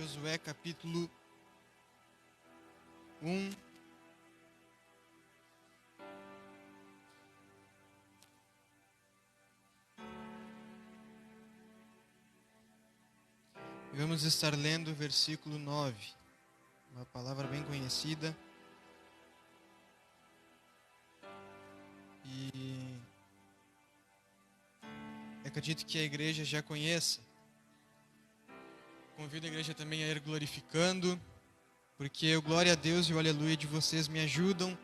Josué capítulo 1. Vamos estar lendo o versículo 9, uma palavra bem conhecida. E acredito que a igreja já conheça. Convido a igreja também a ir glorificando, porque o glória a Deus e o aleluia de vocês me ajudam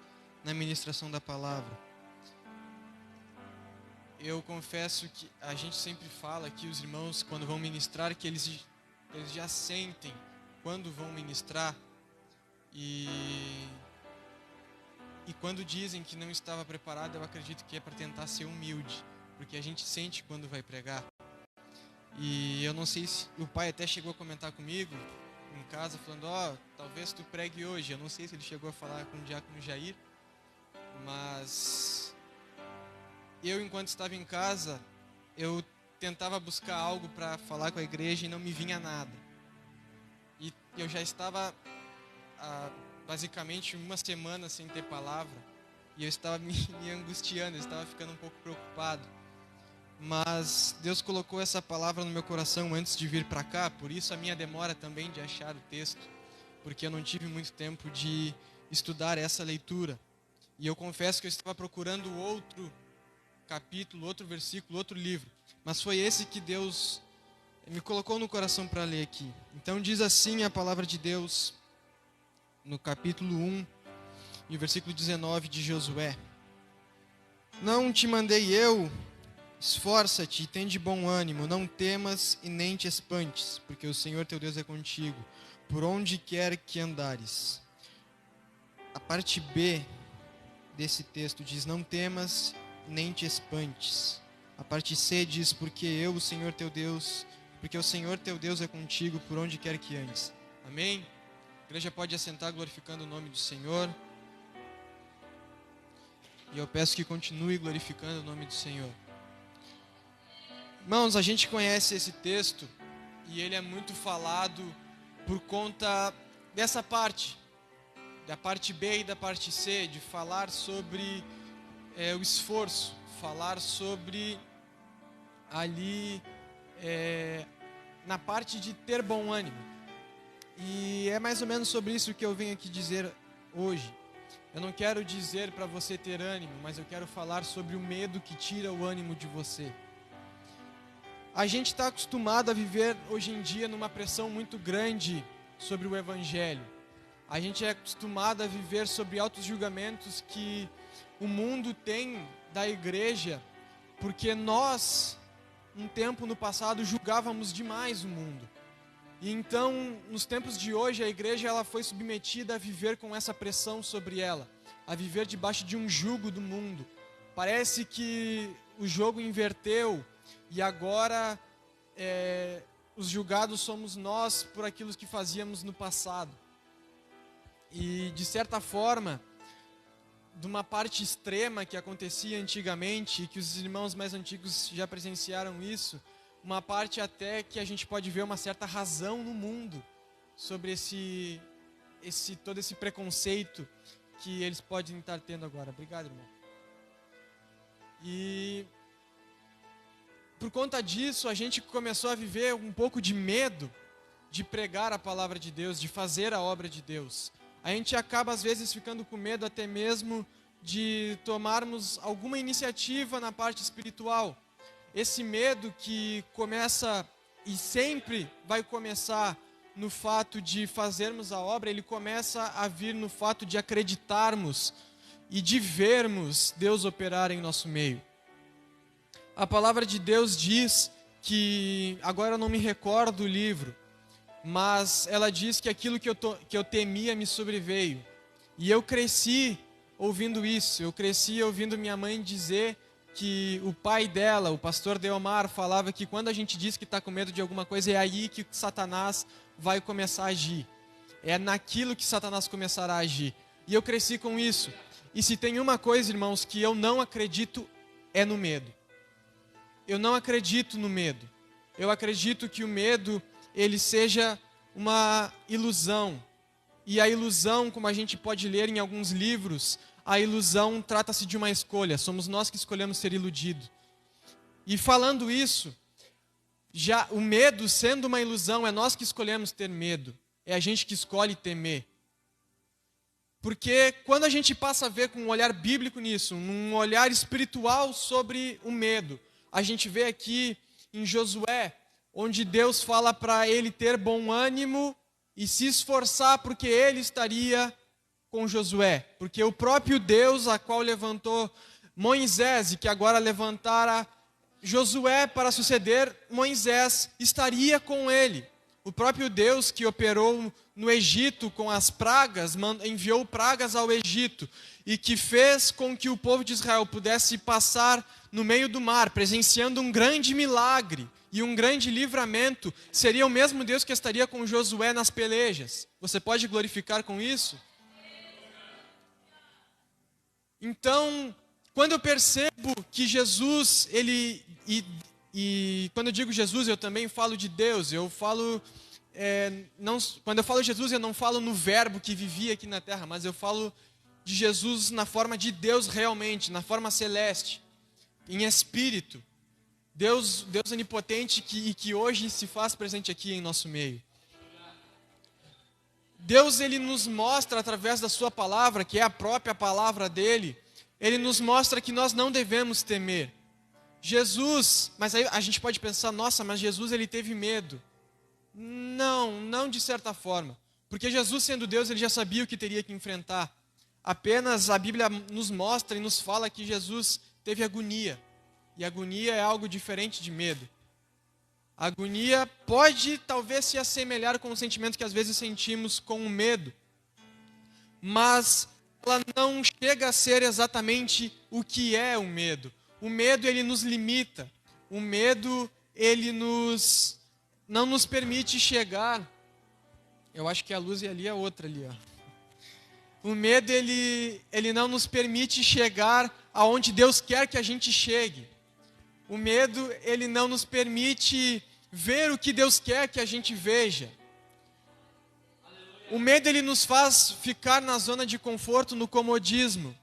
na ministração da palavra. Eu confesso que a gente sempre fala que os irmãos, quando vão ministrar, que eles já sentem quando vão ministrar. E quando dizem que não estava preparado, eu acredito que é para tentar ser humilde, porque a gente sente quando vai pregar. E eu não sei se o pai até chegou a comentar comigo em casa, falando, talvez tu pregue hoje. Eu não sei se ele chegou a falar com o diácono Jair, mas eu, enquanto estava em casa, eu tentava buscar algo para falar com a igreja e não me vinha nada. E eu já estava basicamente uma semana sem ter palavra, e eu estava me angustiando, eu estava ficando um pouco preocupado. Mas Deus colocou essa palavra no meu coração antes de vir para cá, por isso a minha demora também de achar o texto, porque eu não tive muito tempo de estudar essa leitura. E eu confesso que eu estava procurando outro capítulo, outro versículo, outro livro, mas foi esse que Deus me colocou no coração para ler aqui. Então diz assim a palavra de Deus no capítulo 1 e o versículo 19 de Josué: Não te mandei eu? Esforça-te e tem de bom ânimo, não temas e nem te espantes, porque o Senhor teu Deus é contigo, por onde quer que andares. A parte B desse texto diz, não temas nem te espantes. A parte C diz, porque o Senhor teu Deus é contigo, por onde quer que andes. Amém? A igreja pode assentar glorificando o nome do Senhor. E eu peço que continue glorificando o nome do Senhor. Irmãos, a gente conhece esse texto e ele é muito falado por conta dessa parte, da parte B e da parte C, de falar sobre o esforço, falar sobre ali na parte de ter bom ânimo. E é mais ou menos sobre isso que eu venho aqui dizer hoje. Eu não quero dizer para você ter ânimo, mas eu quero falar sobre o medo que tira o ânimo de você. A gente está acostumado a viver hoje em dia numa pressão muito grande sobre o Evangelho. A gente é acostumado a viver sobre altos julgamentos que o mundo tem da igreja, porque nós, um tempo no passado, julgávamos demais o mundo. E então, nos tempos de hoje, a igreja ela foi submetida a viver com essa pressão sobre ela, a viver debaixo de um jugo do mundo. Parece que o jogo inverteu. E agora, os julgados somos nós por aquilo que fazíamos no passado. E, de certa forma, de uma parte extrema que acontecia antigamente, e que os irmãos mais antigos já presenciaram isso, uma parte até que a gente pode ver uma certa razão no mundo sobre todo esse preconceito que eles podem estar tendo agora. Obrigado, irmão. E por conta disso, a gente começou a viver um pouco de medo de pregar a palavra de Deus, de fazer a obra de Deus. A gente acaba, às vezes, ficando com medo até mesmo de tomarmos alguma iniciativa na parte espiritual. Esse medo que começa e sempre vai começar no fato de fazermos a obra, ele começa a vir no fato de acreditarmos e de vermos Deus operar em nosso meio. A palavra de Deus diz que, agora eu não me recordo o livro, mas ela diz que aquilo que eu temia me sobreveio. E eu cresci ouvindo isso, eu cresci ouvindo minha mãe dizer que o pai dela, o pastor Deomar, falava que quando a gente diz que está com medo de alguma coisa, é aí que Satanás vai começar a agir. É naquilo que Satanás começará a agir. E eu cresci com isso. E se tem uma coisa, irmãos, que eu não acredito, é no medo. Eu não acredito no medo. Eu acredito que o medo, ele seja uma ilusão. E a ilusão, como a gente pode ler em alguns livros, a ilusão trata-se de uma escolha. Somos nós que escolhemos ser iludidos. E falando isso, já o medo sendo uma ilusão, é nós que escolhemos ter medo. É a gente que escolhe temer. Porque quando a gente passa a ver com um olhar bíblico nisso, um olhar espiritual sobre o medo, a gente vê aqui em Josué, onde Deus fala para ele ter bom ânimo e se esforçar porque ele estaria com Josué. Porque o próprio Deus, a qual levantou Moisés e que agora levantara Josué para suceder Moisés, estaria com ele. O próprio Deus que operou no Egito com as pragas, enviou pragas ao Egito e que fez com que o povo de Israel pudesse passar no meio do mar, presenciando um grande milagre e um grande livramento, seria o mesmo Deus que estaria com Josué nas pelejas. Você pode glorificar com isso? Então, quando eu percebo que Jesus, quando eu digo Jesus, eu também falo de Deus, eu falo... quando eu falo Jesus, eu não falo no verbo que vivia aqui na terra, mas eu falo de Jesus na forma de Deus realmente, na forma celeste, em espírito. Deus onipotente que hoje se faz presente aqui em nosso meio. Deus, ele nos mostra através da sua palavra, que é a própria palavra dele, ele nos mostra que nós não devemos temer. Jesus, mas aí a gente pode pensar, nossa, mas Jesus ele teve medo. Não de certa forma. Porque Jesus, sendo Deus, ele já sabia o que teria que enfrentar. Apenas a Bíblia nos mostra e nos fala que Jesus teve agonia. E agonia é algo diferente de medo. A agonia pode talvez se assemelhar com o sentimento que às vezes sentimos com o medo. Mas ela não chega a ser exatamente o que é o medo. O medo, ele nos limita. O medo, ele não nos permite chegar. Eu acho que a luz é ali, a outra ali, ó. O medo, ele não nos permite chegar aonde Deus quer que a gente chegue. O medo, ele não nos permite ver o que Deus quer que a gente veja. O medo, ele nos faz ficar na zona de conforto, no comodismo.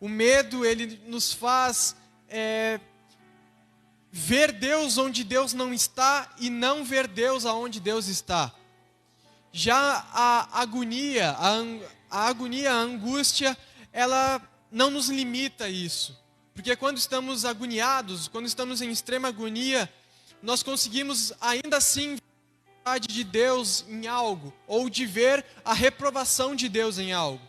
O medo, ele nos faz ver Deus onde Deus não está e não ver Deus aonde Deus está. Já a agonia, a angústia, ela não nos limita a isso. Porque quando estamos agoniados, quando estamos em extrema agonia, nós conseguimos ainda assim ver a vontade de Deus em algo, ou de ver a reprovação de Deus em algo.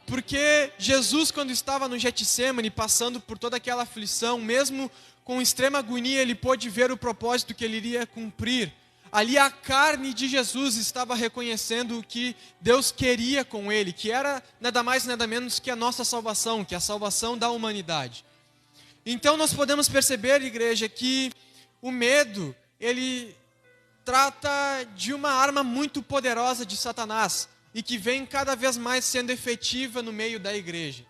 Porque Jesus, quando estava no Getsêmani, passando por toda aquela aflição, mesmo com extrema agonia, ele pôde ver o propósito que ele iria cumprir. Ali a carne de Jesus estava reconhecendo o que Deus queria com ele, que era nada mais nada menos que a nossa salvação, que é a salvação da humanidade. Então nós podemos perceber, igreja, que o medo, ele trata de uma arma muito poderosa de Satanás e que vem cada vez mais sendo efetiva no meio da igreja.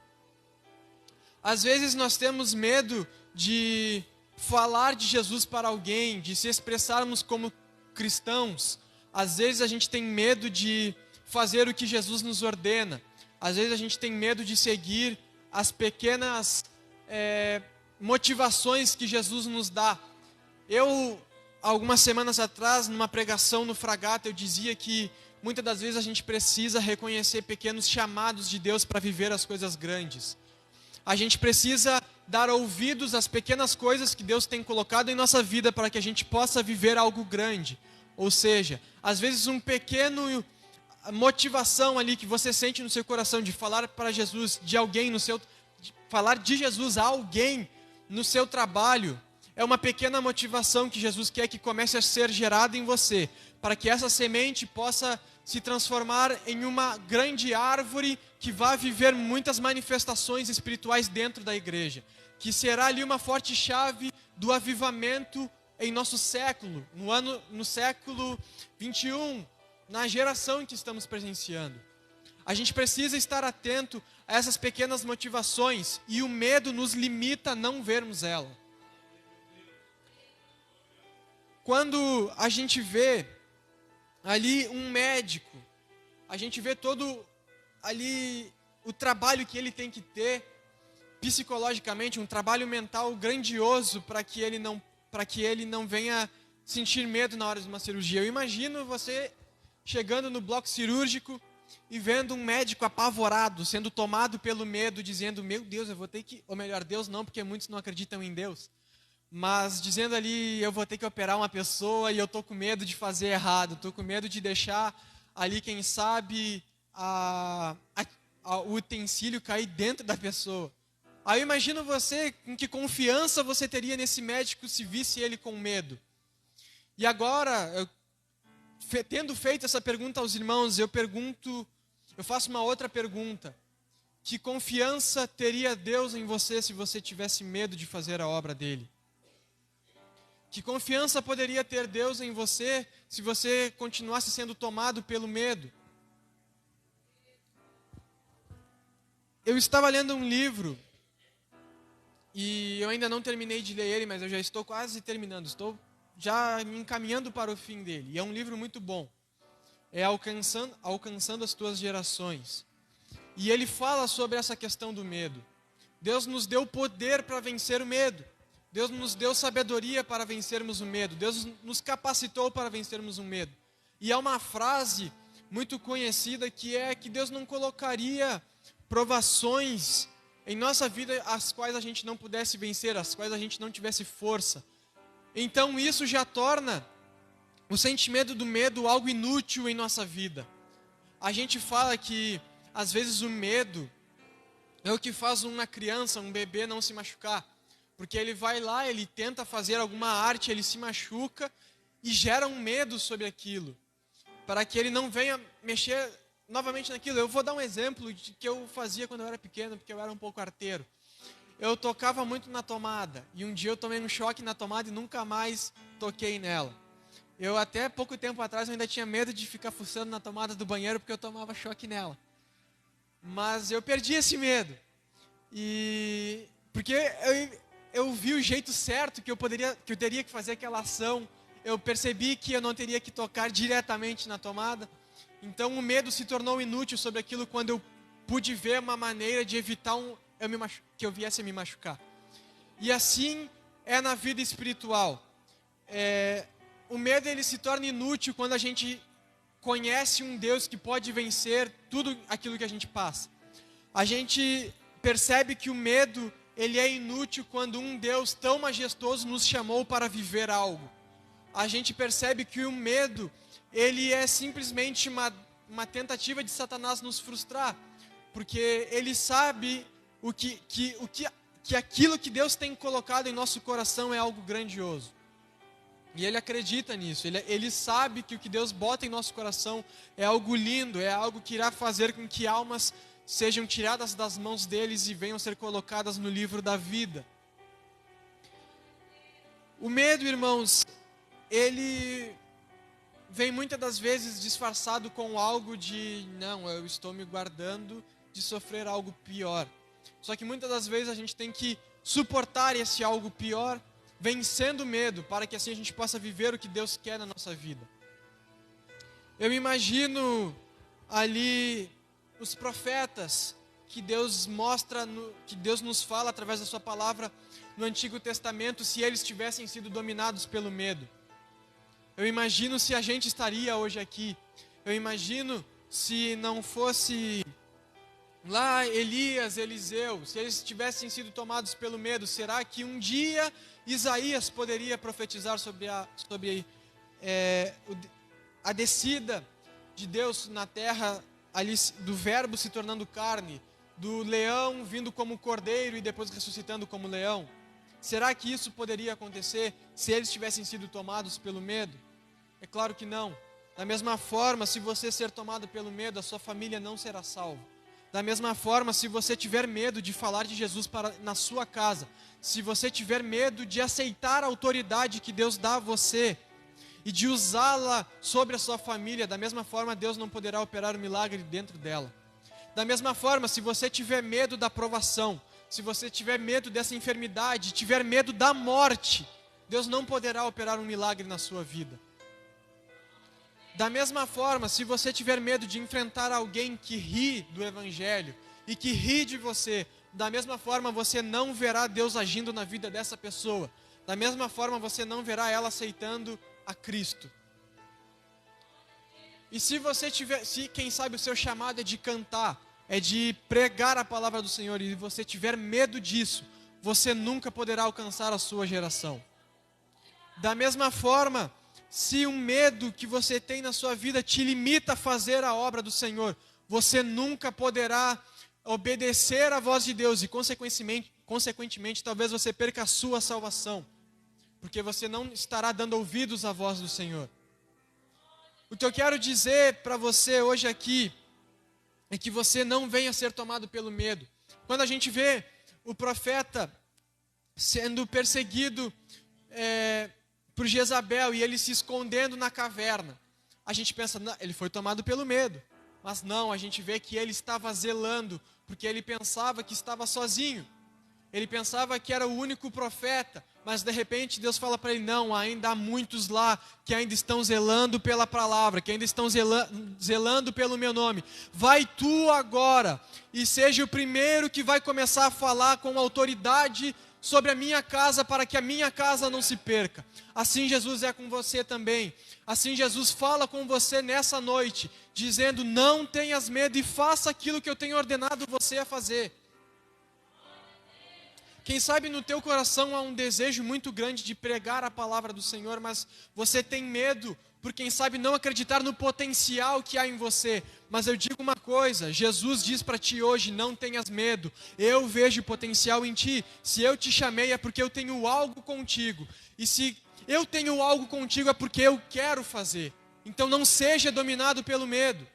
Às vezes nós temos medo de falar de Jesus para alguém, de se expressarmos como cristãos. Às vezes a gente tem medo de fazer o que Jesus nos ordena. Às vezes a gente tem medo de seguir as pequenas motivações que Jesus nos dá. Eu, algumas semanas atrás, numa pregação no Fragata, eu dizia que muitas das vezes a gente precisa reconhecer pequenos chamados de Deus para viver as coisas grandes. A gente precisa dar ouvidos às pequenas coisas que Deus tem colocado em nossa vida para que a gente possa viver algo grande. Ou seja, às vezes um pequeno motivação ali que você sente no seu coração de falar para Jesus, falar de Jesus a alguém no seu trabalho, é uma pequena motivação que Jesus quer que comece a ser gerada em você, para que essa semente possa se transformar em uma grande árvore que vai viver muitas manifestações espirituais dentro da igreja, que será ali uma forte chave do avivamento em nosso século, no século 21, na geração em que estamos presenciando. A gente precisa estar atento a essas pequenas motivações e o medo nos limita a não vermos ela. Quando a gente vê ali um médico, a gente vê todo ali o trabalho que ele tem que ter psicologicamente, um trabalho mental grandioso para que ele não venha sentir medo na hora de uma cirurgia. Eu imagino você chegando no bloco cirúrgico e vendo um médico apavorado, sendo tomado pelo medo, dizendo: meu Deus, eu vou ter que... Ou melhor, Deus não, porque muitos não acreditam em Deus. Mas dizendo ali: eu vou ter que operar uma pessoa e eu estou com medo de fazer errado. Estou com medo de deixar ali, quem sabe, o utensílio cair dentro da pessoa. Aí eu imagino você, com que confiança você teria nesse médico se visse ele com medo. E agora, tendo feito essa pergunta aos irmãos, eu faço uma outra pergunta. Que confiança teria Deus em você se você tivesse medo de fazer a obra dele? Que confiança poderia ter Deus em você se você continuasse sendo tomado pelo medo? Eu estava lendo um livro, e eu ainda não terminei de ler ele, mas eu já estou quase terminando, estou já me encaminhando para o fim dele. E é um livro muito bom. É Alcançando as Tuas Gerações. E ele fala sobre essa questão do medo. Deus nos deu poder para vencer o medo. Deus nos deu sabedoria para vencermos o medo. Deus nos capacitou para vencermos o medo. E há uma frase muito conhecida que é que Deus não colocaria provações em nossa vida as quais a gente não pudesse vencer, as quais a gente não tivesse força. Então isso já torna o sentimento do medo algo inútil em nossa vida. A gente fala que às vezes o medo é o que faz uma criança, um bebê não se machucar. Porque ele vai lá, ele tenta fazer alguma arte, ele se machuca e gera um medo sobre aquilo. Para que ele não venha mexer novamente naquilo. Eu vou dar um exemplo de que eu fazia quando eu era pequeno, porque eu era um pouco arteiro. Eu tocava muito na tomada, e um dia eu tomei um choque na tomada e nunca mais toquei nela. Eu até pouco tempo atrás eu ainda tinha medo de ficar fuçando na tomada do banheiro porque eu tomava choque nela. Mas eu perdi esse medo. E porque eu vi o jeito certo que eu teria que fazer aquela ação. Eu percebi que eu não teria que tocar diretamente na tomada. Então o medo se tornou inútil sobre aquilo quando eu pude ver uma maneira de evitar que eu viesse a me machucar. E assim é na vida espiritual. O medo ele se torna inútil quando a gente conhece um Deus que pode vencer tudo aquilo que a gente passa. A gente percebe que o medo ele é inútil quando um Deus tão majestoso nos chamou para viver algo. A gente percebe que o medo ele é simplesmente uma tentativa de Satanás nos frustrar, porque ele sabe que aquilo que Deus tem colocado em nosso coração é algo grandioso. E ele acredita nisso, ele sabe que o que Deus bota em nosso coração é algo lindo, é algo que irá fazer com que almas sejam tiradas das mãos deles e venham ser colocadas no livro da vida. O medo, irmãos, ele vem muitas das vezes disfarçado com algo de, não, eu estou me guardando de sofrer algo pior. Só que muitas das vezes a gente tem que suportar esse algo pior, vencendo o medo, para que assim a gente possa viver o que Deus quer na nossa vida. Eu imagino ali os profetas que Deus mostra, que Deus nos fala através da sua palavra no Antigo Testamento, se eles tivessem sido dominados pelo medo. Eu imagino se a gente estaria hoje aqui. Eu imagino se não fosse lá Elias, Eliseu, se eles tivessem sido tomados pelo medo, será que um dia Isaías poderia profetizar sobre a descida de Deus na terra, ali, do verbo se tornando carne, do leão vindo como cordeiro e depois ressuscitando como leão? Será que isso poderia acontecer se eles tivessem sido tomados pelo medo? É claro que não. Da mesma forma, se você ser tomado pelo medo, a sua família não será salva. Da mesma forma, se você tiver medo de falar de Jesus na sua casa, se você tiver medo de aceitar a autoridade que Deus dá a você e de usá-la sobre a sua família, da mesma forma Deus não poderá operar um milagre dentro dela. Da mesma forma, se você tiver medo da provação, se você tiver medo dessa enfermidade, tiver medo da morte, Deus não poderá operar um milagre na sua vida. Da mesma forma, se você tiver medo de enfrentar alguém que ri do Evangelho e que ri de você, da mesma forma você não verá Deus agindo na vida dessa pessoa. Da mesma forma você não verá ela aceitando a Cristo. E se você tiver, se quem sabe o seu chamado é de cantar, é de pregar a palavra do Senhor, e você tiver medo disso, você nunca poderá alcançar a sua geração. Da mesma forma, se um medo que você tem na sua vida te limita a fazer a obra do Senhor, você nunca poderá obedecer à voz de Deus e consequentemente talvez você perca a sua salvação, porque você não estará dando ouvidos à voz do Senhor. O que eu quero dizer para você hoje aqui é que você não venha ser tomado pelo medo. Quando a gente vê o profeta sendo perseguido por Jezabel e ele se escondendo na caverna, a gente pensa, não, ele foi tomado pelo medo. Mas não, a gente vê que ele estava zelando, porque ele pensava que estava sozinho. Ele pensava que era o único profeta, mas de repente Deus fala para ele, não, ainda há muitos lá que ainda estão zelando pela palavra, que ainda estão zelando pelo meu nome. Vai tu agora e seja o primeiro que vai começar a falar com autoridade sobre a minha casa, para que a minha casa não se perca. Assim Jesus é com você também. Assim Jesus fala com você nessa noite, dizendo, não tenhas medo e faça aquilo que eu tenho ordenado você a fazer. Quem sabe no teu coração há um desejo muito grande de pregar a palavra do Senhor, mas você tem medo por quem sabe não acreditar no potencial que há em você. Mas eu digo uma coisa, Jesus diz para ti hoje, não tenhas medo, eu vejo potencial em ti. Se eu te chamei é porque eu tenho algo contigo, e se eu tenho algo contigo é porque eu quero fazer. Então não seja dominado pelo medo.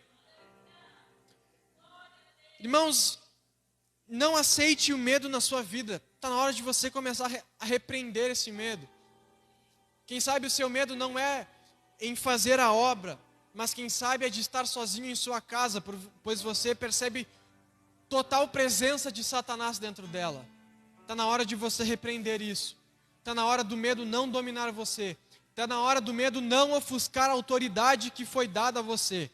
Irmãos, não aceite o medo na sua vida. Está na hora de você começar a repreender esse medo. Quem sabe o seu medo não é em fazer a obra, mas quem sabe é de estar sozinho em sua casa, pois você percebe total presença de Satanás dentro dela. Está na hora de você repreender isso. Está na hora do medo não dominar você. Está na hora do medo não ofuscar a autoridade que foi dada a você.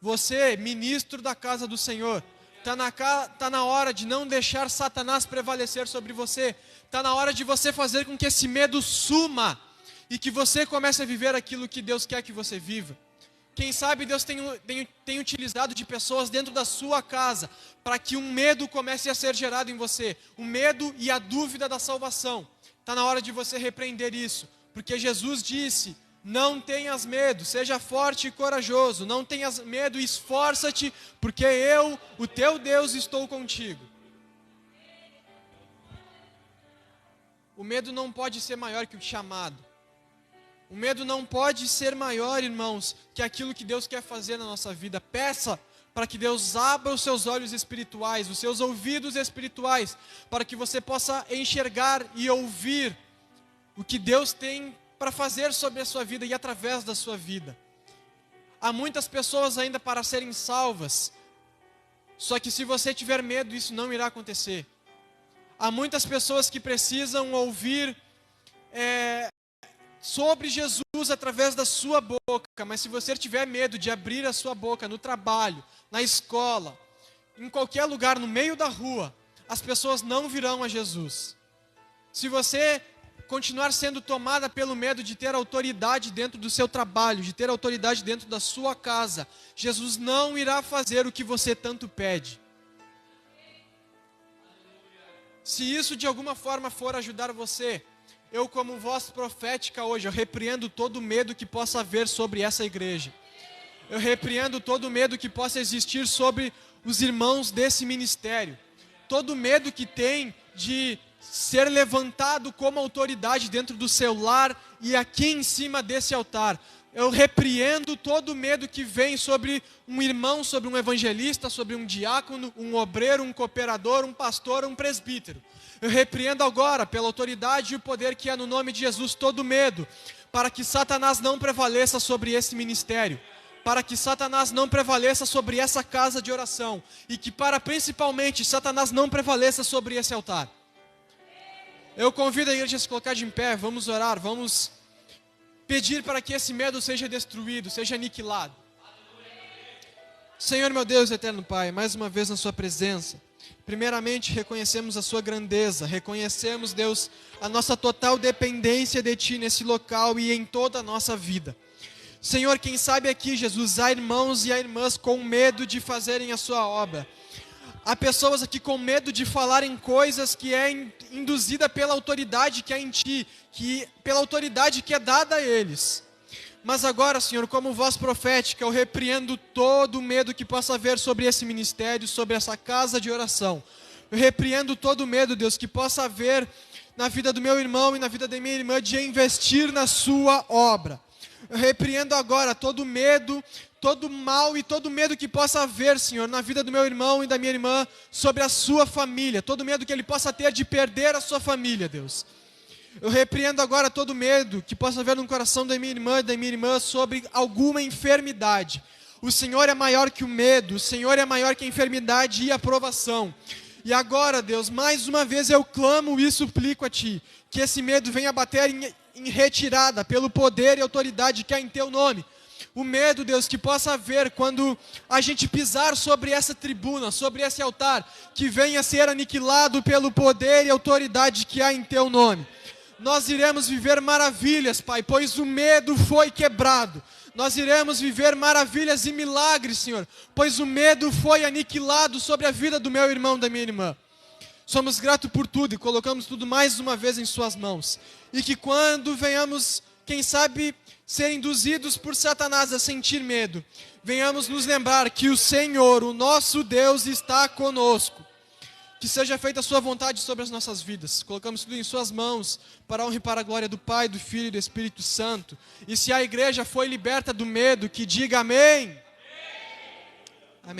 Você, ministro da casa do Senhor, está na hora de não deixar Satanás prevalecer sobre você. Está na hora de você fazer com que esse medo suma e que você comece a viver aquilo que Deus quer que você viva. Quem sabe Deus tem utilizado de pessoas dentro da sua casa para que um medo comece a ser gerado em você. O medo e a dúvida da salvação. Está na hora de você repreender isso. Porque Jesus disse, não tenhas medo, seja forte e corajoso. Não tenhas medo, esforça-te, porque eu, o teu Deus, estou contigo. O medo não pode ser maior que o chamado. O medo não pode ser maior, irmãos, que aquilo que Deus quer fazer na nossa vida. Peça para que Deus abra os seus olhos espirituais, os seus ouvidos espirituais, para que você possa enxergar e ouvir o que Deus tem para fazer sobre a sua vida e através da sua vida. Há muitas pessoas ainda para serem salvas, só que se você tiver medo, isso não irá acontecer. Há muitas pessoas que precisam ouvir sobre Jesus através da sua boca, mas se você tiver medo de abrir a sua boca no trabalho, na escola, em qualquer lugar, no meio da rua, as pessoas não virão a Jesus. Se você continuar sendo tomada pelo medo de ter autoridade dentro do seu trabalho, de ter autoridade dentro da sua casa, Jesus não irá fazer o que você tanto pede. Se isso de alguma forma for ajudar você, eu como voz profética hoje, eu repreendo todo o medo que possa haver sobre essa igreja. Eu repreendo todo o medo que possa existir sobre os irmãos desse ministério. Todo o medo que tem de ser levantado como autoridade dentro do seu lar e aqui em cima desse altar. Eu repreendo todo o medo que vem sobre um irmão, sobre um evangelista, sobre um diácono, um obreiro, um cooperador, um pastor, um presbítero. Eu repreendo agora, pela autoridade e o poder que há no nome de Jesus, todo medo, para que Satanás não prevaleça sobre esse ministério, para que Satanás não prevaleça sobre essa casa de oração, e que para principalmente Satanás não prevaleça sobre esse altar. Eu convido a igreja a se colocar de pé, vamos orar, vamos pedir para que esse medo seja destruído, seja aniquilado. Senhor, meu Deus, eterno Pai, mais uma vez na sua presença, primeiramente reconhecemos a sua grandeza, reconhecemos, Deus, a nossa total dependência de Ti nesse local e em toda a nossa vida. Senhor, quem sabe aqui, Jesus, há irmãos e há irmãs com medo de fazerem a sua obra. Há pessoas aqui com medo de falarem coisas que é induzida pela autoridade que há em Ti, pela autoridade que é dada a eles. Mas agora, Senhor, como voz profética, eu repreendo todo o medo que possa haver sobre esse ministério, sobre essa casa de oração. Eu repreendo todo o medo, Deus, que possa haver na vida do meu irmão e na vida da minha irmã de investir na sua obra. Eu repreendo agora todo medo, todo mal e todo medo que possa haver, Senhor, na vida do meu irmão e da minha irmã sobre a sua família. Todo medo que ele possa ter de perder a sua família, Deus. Eu repreendo agora todo medo que possa haver no coração da minha irmã e da minha irmã sobre alguma enfermidade. O Senhor é maior que o medo, o Senhor é maior que a enfermidade e a provação. E agora, Deus, mais uma vez eu clamo e suplico a Ti, que esse medo venha bater em retirada pelo poder e autoridade que há em Teu nome. O medo, Deus, que possa haver quando a gente pisar sobre essa tribuna, sobre esse altar, que venha ser aniquilado pelo poder e autoridade que há em Teu nome. Nós iremos viver maravilhas, Pai, pois o medo foi quebrado. Nós iremos viver maravilhas e milagres, Senhor, pois o medo foi aniquilado sobre a vida do meu irmão e da minha irmã. Somos gratos por tudo e colocamos tudo mais uma vez em Suas mãos. E que quando venhamos, quem sabe, ser induzidos por Satanás a sentir medo, venhamos nos lembrar que o Senhor, o nosso Deus, está conosco. Que seja feita a sua vontade sobre as nossas vidas. Colocamos tudo em Suas mãos, para a honra e para a glória do Pai, do Filho e do Espírito Santo. E se a igreja foi liberta do medo, que diga amém.